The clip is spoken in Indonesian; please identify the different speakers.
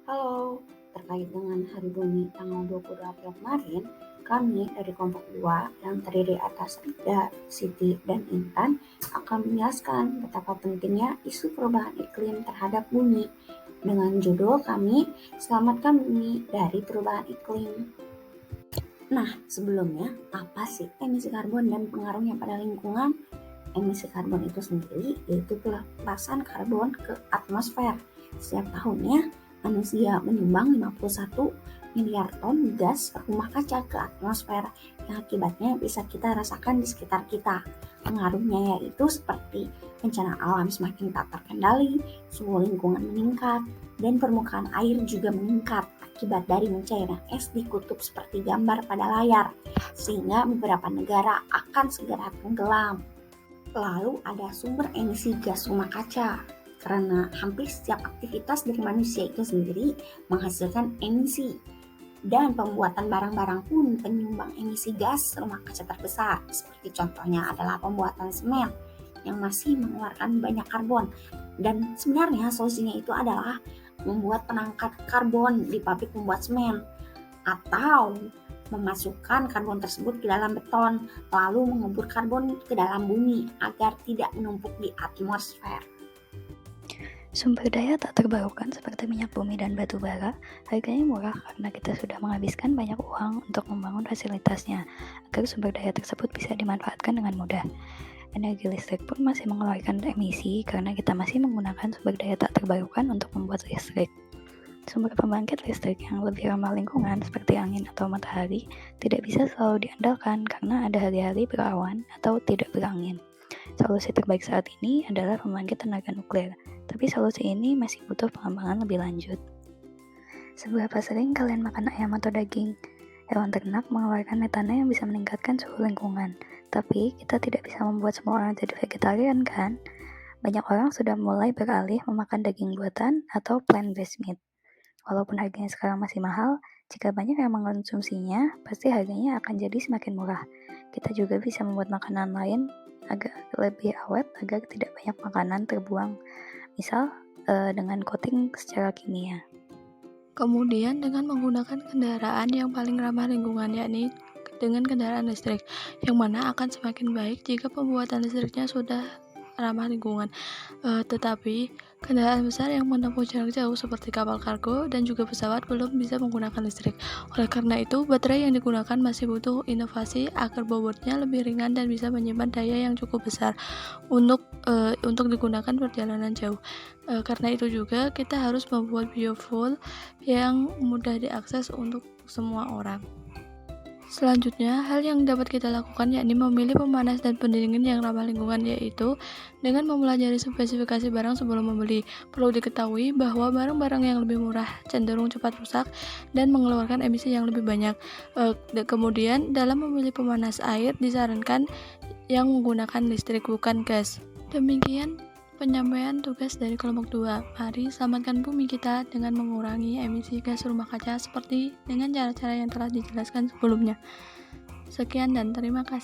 Speaker 1: Halo, terkait dengan Hari Bumi tanggal 22 April kemarin, kami dari kelompok 2 yang terdiri atas Ida, Siti, dan Intan akan menjelaskan betapa pentingnya isu perubahan iklim terhadap bumi. Dengan judul kami, Selamatkan Bumi dari Perubahan Iklim. Nah, sebelumnya, apa sih emisi karbon dan pengaruhnya pada lingkungan? Emisi karbon itu sendiri yaitu pelepasan karbon ke atmosfer. Setiap tahunnya, manusia menyumbang 51 miliar ton gas rumah kaca ke atmosfer yang akibatnya bisa kita rasakan di sekitar kita. Pengaruhnya yaitu seperti bencana alam semakin tak terkendali, suhu lingkungan meningkat, dan permukaan air juga meningkat akibat dari mencairnya es di kutub seperti gambar pada layar, sehingga beberapa negara akan segera tenggelam. Lalu ada sumber emisi gas rumah kaca, karena hampir setiap aktivitas dari manusia itu sendiri menghasilkan emisi. Dan pembuatan barang-barang pun penyumbang emisi gas rumah kaca terbesar, seperti contohnya adalah pembuatan semen yang masih mengeluarkan banyak karbon. Dan sebenarnya solusinya itu adalah membuat penangkap karbon di pabrik membuat semen, atau memasukkan karbon tersebut ke dalam beton, lalu mengubur karbon ke dalam bumi agar tidak menumpuk di atmosfer.
Speaker 2: Sumber daya tak terbarukan seperti minyak bumi dan batu bara harganya murah karena kita sudah menghabiskan banyak uang untuk membangun fasilitasnya agar sumber daya tersebut bisa dimanfaatkan dengan mudah. Energi listrik pun masih mengeluarkan emisi karena kita masih menggunakan sumber daya tak terbarukan untuk membuat listrik. Sumber pembangkit listrik yang lebih ramah lingkungan seperti angin atau matahari tidak bisa selalu diandalkan karena ada hari-hari berawan atau tidak berangin. Solusi terbaik saat ini adalah pembangkit tenaga nuklir, tapi solusi ini masih butuh pengembangan lebih lanjut. Seberapa sering kalian makan ayam atau daging? Hewan ternak mengeluarkan metana yang bisa meningkatkan suhu lingkungan, tapi kita tidak bisa membuat semua orang jadi vegetarian kan? Banyak orang sudah mulai beralih memakan daging buatan atau plant-based meat. Walaupun harganya sekarang masih mahal, jika banyak yang mengkonsumsinya, pasti harganya akan jadi semakin murah. Kita juga bisa membuat makanan lain agak lebih awet agar tidak banyak makanan terbuang, misal dengan coating secara kimia.
Speaker 3: Kemudian dengan menggunakan kendaraan yang paling ramah lingkungan, yakni dengan kendaraan listrik, yang mana akan semakin baik jika pembuatan listriknya sudah ramah lingkungan. Tetapi kendaraan besar yang menempuh jarak jauh seperti kapal kargo dan juga pesawat belum bisa menggunakan listrik. Oleh karena itu, baterai yang digunakan masih butuh inovasi agar bobotnya lebih ringan dan bisa menyimpan daya yang cukup besar untuk digunakan perjalanan jauh. Karena itu juga kita harus membuat biofuel yang mudah diakses untuk semua orang. Selanjutnya, hal yang dapat kita lakukan yakni memilih pemanas dan pendingin yang ramah lingkungan, yaitu dengan mempelajari spesifikasi barang sebelum membeli. Perlu diketahui bahwa barang-barang yang lebih murah cenderung cepat rusak dan mengeluarkan emisi yang lebih banyak. Kemudian, dalam memilih pemanas air disarankan yang menggunakan listrik bukan gas. Demikian penyampaian tugas dari kelompok 2. Mari selamatkan bumi kita dengan mengurangi emisi gas rumah kaca seperti dengan cara-cara yang telah dijelaskan sebelumnya. Sekian dan terima kasih.